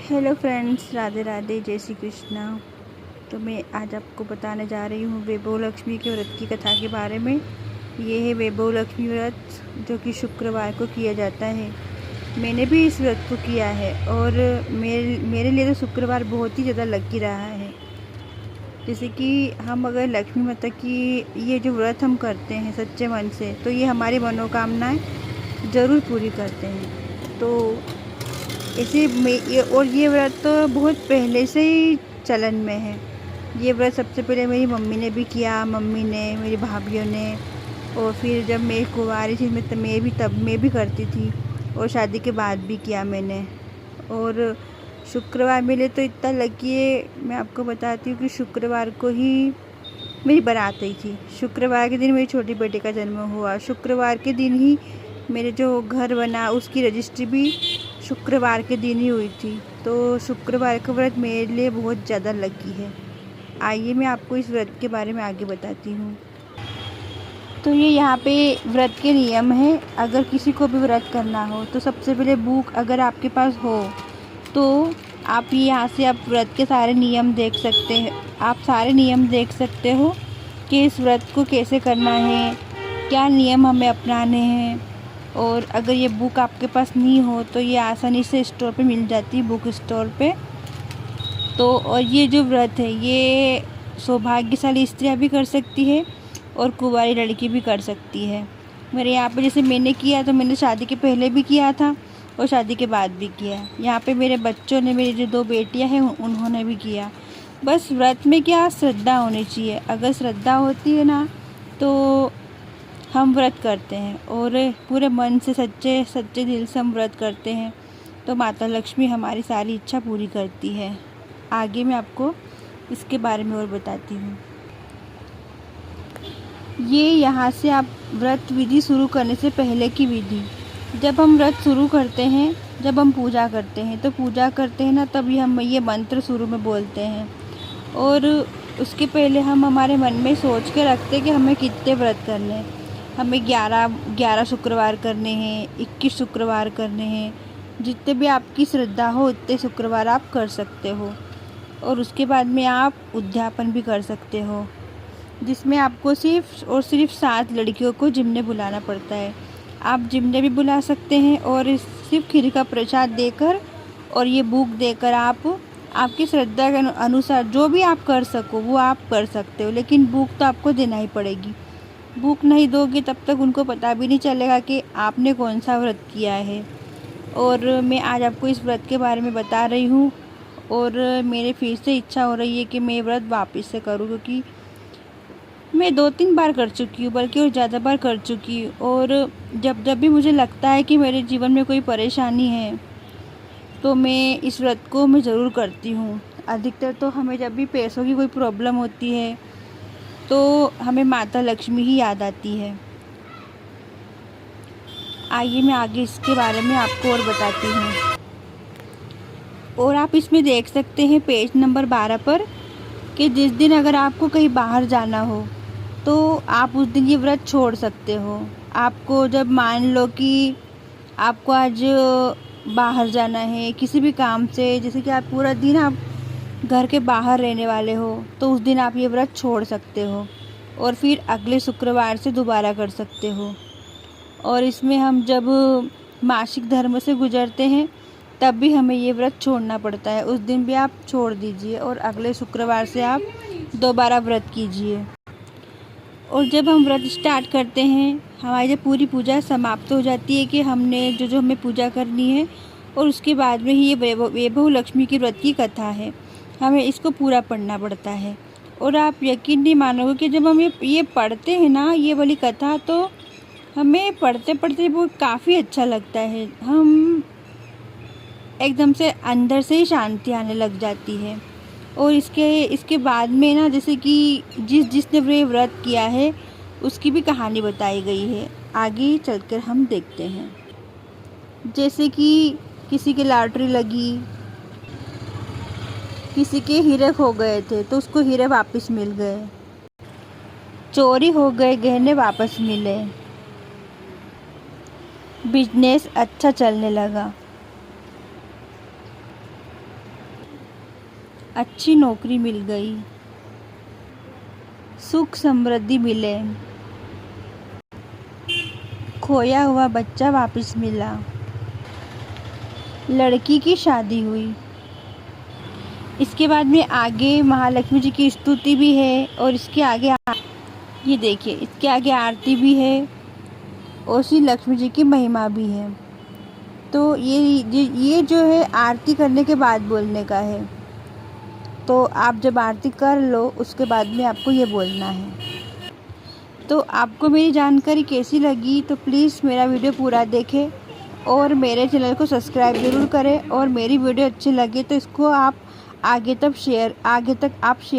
Hello friends, Radhe Radhe, जय श्री कृष्णा। तो मैं आज आपको बताने जा रही हूँ वैभव लक्ष्मी के व्रत की कथा के बारे में। ये है वैभव लक्ष्मी व्रत जो कि शुक्रवार को किया जाता है। मैंने भी इस व्रत को किया है और मेरे लिए तो शुक्रवार बहुत ही ज़्यादा लकी रहा है। जैसे कि हम अगर लक्ष्मी माता की ये जो व्रत हम करते हैं सच्चे मन से, तो ये हमारी मनोकामनाएँ ज़रूर पूरी करते हैं। तो इसी में ये व्रत तो बहुत पहले से ही चलन में है। ये व्रत सबसे पहले मेरी मम्मी ने भी किया, मम्मी ने, मेरी भाभीयों ने, और फिर जब मैं कुंवारी थी मैं भी करती थी, और शादी के बाद भी किया मैंने। और शुक्रवार मिले तो इतना लकी है, मैं आपको बताती हूँ कि शुक्रवार को ही मेरी बारात आई थी। शुक्रवार के दिन मेरी छोटी बेटी का जन्म हुआ। शुक्रवार के दिन ही मेरे जो घर बना उसकी रजिस्ट्री भी शुक्रवार के दिन ही हुई थी। तो शुक्रवार का व्रत मेरे लिए बहुत ज़्यादा लकी है। आइए मैं आपको इस व्रत के बारे में आगे बताती हूँ। तो ये यहाँ पे व्रत के नियम है। अगर किसी को भी व्रत करना हो तो सबसे पहले बुक अगर आपके पास हो तो आप यहाँ से आप व्रत के सारे नियम देख सकते हैं। आप सारे नियम देख सकते हो कि इस व्रत को कैसे करना है, क्या नियम हमें अपनाने हैं। और अगर ये बुक आपके पास नहीं हो तो ये आसानी से स्टोर पे मिल जाती है, बुक स्टोर पे। तो और ये जो व्रत है ये सौभाग्यशाली स्त्रियाँ भी कर सकती है और कुंवारी लड़की भी कर सकती है। मेरे यहाँ पे जैसे मैंने किया, तो मैंने शादी के पहले भी किया था और शादी के बाद भी किया। यहाँ पे मेरे बच्चों ने, मेरी जो 2 बेटियाँ हैं उन्होंने भी किया। बस व्रत में क्या श्रद्धा होनी चाहिए। अगर श्रद्धा होती है ना तो हम व्रत करते हैं और पूरे मन से सच्चे दिल से हम व्रत करते हैं तो माता लक्ष्मी हमारी सारी इच्छा पूरी करती है। आगे मैं आपको इसके बारे में और बताती हूँ। ये यहाँ से आप व्रत विधि शुरू करने से पहले की विधि। जब हम व्रत शुरू करते हैं, जब हम पूजा करते हैं ना, तभी हम ये मंत्र शुरू में बोलते हैं। और उसके पहले हम हमारे मन में सोच के रखते हैं कि हमें कितने व्रत करने हैं। हमें 11 शुक्रवार करने हैं, 21 शुक्रवार करने हैं। जितने भी आपकी श्रद्धा हो उतने शुक्रवार आप कर सकते हो। और उसके बाद में आप उद्यापन भी कर सकते हो, जिसमें आपको सिर्फ और सिर्फ 7 लड़कियों को जिमने बुलाना पड़ता है। आप जिमने भी बुला सकते हैं और सिर्फ खीर का प्रसाद देकर और ये बुक देकर आप आपकी श्रद्धा के अनुसार जो भी आप कर सको वो आप कर सकते हो। लेकिन बुक तो आपको देना ही पड़ेगी। बुक नहीं दोगे तब तक उनको पता भी नहीं चलेगा कि आपने कौन सा व्रत किया है। और मैं आज आपको इस व्रत के बारे में बता रही हूँ और मेरे फिर से इच्छा हो रही है कि मैं व्रत वापस से करूँ, क्योंकि मैं 2-3 बार कर चुकी हूँ, बल्कि और ज़्यादा बार कर चुकी हूँ। और जब भी मुझे लगता है कि मेरे जीवन में कोई परेशानी है तो मैं इस व्रत को मैं ज़रूर करती हूँ। अधिकतर तो हमें जब भी पैसों की कोई प्रॉब्लम होती है तो हमें माता लक्ष्मी ही याद आती है। आइए मैं आगे इसके बारे में आपको और बताती हूँ। और आप इसमें देख सकते हैं पेज नंबर 12 पर कि जिस दिन अगर आपको कहीं बाहर जाना हो तो आप उस दिन ये व्रत छोड़ सकते हो। आपको जब मान लो कि आपको आज बाहर जाना है किसी भी काम से, जैसे कि आप पूरा दिन आप घर के बाहर रहने वाले हो, तो उस दिन आप ये व्रत छोड़ सकते हो और फिर अगले शुक्रवार से दोबारा कर सकते हो। और इसमें हम जब मासिक धर्म से गुजरते हैं तब भी हमें ये व्रत छोड़ना पड़ता है। उस दिन भी आप छोड़ दीजिए और अगले शुक्रवार से आप दोबारा व्रत कीजिए। और जब हम व्रत स्टार्ट करते हैं, हमारी जब पूरी पूजा समाप्त हो जाती है कि हमने जो हमें पूजा करनी है, और उसके बाद में ही ये वैभव लक्ष्मी की व्रत की कथा है, हमें इसको पूरा पढ़ना पड़ता है। और आप यकीन नहीं मानोगे कि जब हम ये पढ़ते हैं ना ये वाली कथा, तो हमें पढ़ते पढ़ते वो काफ़ी अच्छा लगता है। हम एकदम से अंदर से ही शांति आने लग जाती है। और इसके बाद में ना, जैसे कि जिसने ये व्रत किया है उसकी भी कहानी बताई गई है। आगे चलकर हम देखते हैं। जैसे कि किसी की लॉटरी लगी, किसी के हीरे खो गए थे तो उसको हीरे वापस मिल गए, चोरी हो गए गहने वापस मिले, बिजनेस अच्छा चलने लगा। अच्छी नौकरी मिल गई, सुख समृद्धि मिले, खोया हुआ बच्चा वापस मिला, लड़की की शादी हुई। इसके बाद में आगे महालक्ष्मी जी की स्तुति भी है और इसके आगे ये देखिए, इसके आगे आरती भी है और श्री लक्ष्मी जी की महिमा भी है। तो ये जो है आरती करने के बाद बोलने का है। तो आप जब आरती कर लो उसके बाद में आपको ये बोलना है। तो आपको मेरी जानकारी कैसी लगी तो प्लीज़ मेरा वीडियो पूरा देखें और मेरे चैनल को सब्सक्राइब ज़रूर करें। और मेरी वीडियो अच्छी लगे तो इसको आप आगे तक आप शेयर